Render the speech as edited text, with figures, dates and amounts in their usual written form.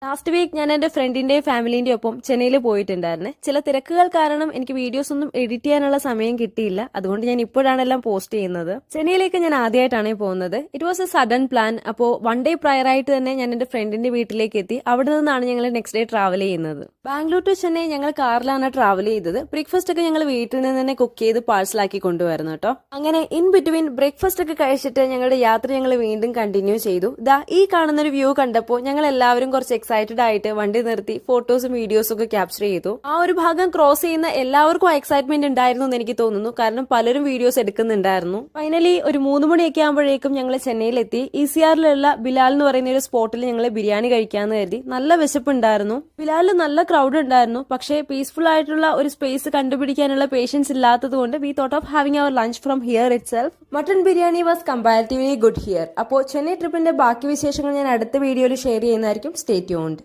Last week ഞാൻ എന്റെ ഫ്രണ്ടിന്റെയും ഫാമിലിന്റെയും ഒപ്പം ചെന്നൈയിൽ പോയിട്ടുണ്ടായിരുന്നു. ചില തിരക്കുകൾ കാരണം എനിക്ക് വീഡിയോസ് ഒന്നും എഡിറ്റ് ചെയ്യാനുള്ള സമയം കിട്ടിയില്ല. അതുകൊണ്ട് ഞാൻ ഇപ്പോഴാണ് എല്ലാം പോസ്റ്റ് ചെയ്യുന്നത്. ചെന്നൈയിലേക്ക് ഞാൻ ആദ്യമായിട്ടാണ് പോകുന്നത്. It was A sudden plan. അപ്പോൾ വൺ ഡേ പ്രയർ ആയിട്ട് തന്നെ ഞാൻ എന്റെ ഫ്രണ്ടിന്റെ വീട്ടിലേക്ക് എത്തി. അവിടെ നിന്നാണ് ഞങ്ങൾ നെക്സ്റ്റ് ഡേ ട്രാവൽ ചെയ്യുന്നത്. ബാംഗ്ലൂർ ടു ചെന്നൈ ഞങ്ങൾ കാറിലാണ് ട്രാവൽ ചെയ്തത്. ബ്രേക്ക്ഫാസ്റ്റ് ഒക്കെ ഞങ്ങൾ വീട്ടിൽ നിന്ന് തന്നെ കുക്ക് ചെയ്ത് പാഴ്സലാക്കി കൊണ്ടുവരുന്നു കേട്ടോ. അങ്ങനെ ഇൻ ബിറ്റ്വീൻ ബ്രേക്ക്ഫാസ്റ്റ് ഒക്കെ കഴിച്ചിട്ട് ഞങ്ങളുടെ യാത്ര ഞങ്ങൾ വീണ്ടും കണ്ടിന്യൂ ചെയ്തു. ഈ കാണുന്ന ഒരു വ്യൂ കണ്ടപ്പോൾ ഞങ്ങൾ എല്ലാവരും കുറച്ച് എക്സൈറ്റഡ് ആയിട്ട് വണ്ടി നിർത്തി ഫോട്ടോസും വീഡിയോസും ഒക്കെ ക്യാപ്ചർ ചെയ്തു. ആ ഒരു ഭാഗം ക്രോസ് ചെയ്യുന്ന എല്ലാവർക്കും എക്സൈറ്റ്മെന്റ് ഉണ്ടായിരുന്നു എന്ന് എനിക്ക് തോന്നുന്നു. കാരണം പലരും വീഡിയോസ് എടുക്കുന്നുണ്ടായിരുന്നു. ഫൈനലി ഒരു 3 മണിയൊക്കെ ആകുമ്പോഴേക്കും ഞങ്ങൾ ചെന്നൈയിലെത്തി. ECRലുള്ള ബിലാൽ എന്ന് പറയുന്ന ഒരു സ്പോട്ടിൽ ഞങ്ങൾ ബിരിയാണി കഴിക്കാന്ന് കരുതി. നല്ല വിശപ്പുണ്ടായിരുന്നു. ബിലാലിൽ നല്ല ക്രൗഡ് ഉണ്ടായിരുന്നു. പക്ഷേ പീസ്ഫുൾ ആയിട്ടുള്ള ഒരു സ്പേസ് കണ്ടുപിടിക്കാനുള്ള പേഷ്യൻസ് ഇല്ലാത്തത് കൊണ്ട് we thought of having our lunch from here itself. Mutton biryani was comparatively good here. അപ്പോൾ ചെന്നൈ ട്രിപ്പിന്റെ ബാക്കി വിശേഷങ്ങൾ ഞാൻ അടുത്ത വീഡിയോയിൽ ഷെയർ ചെയ്യുന്നതായിരിക്കും. Stay tuned.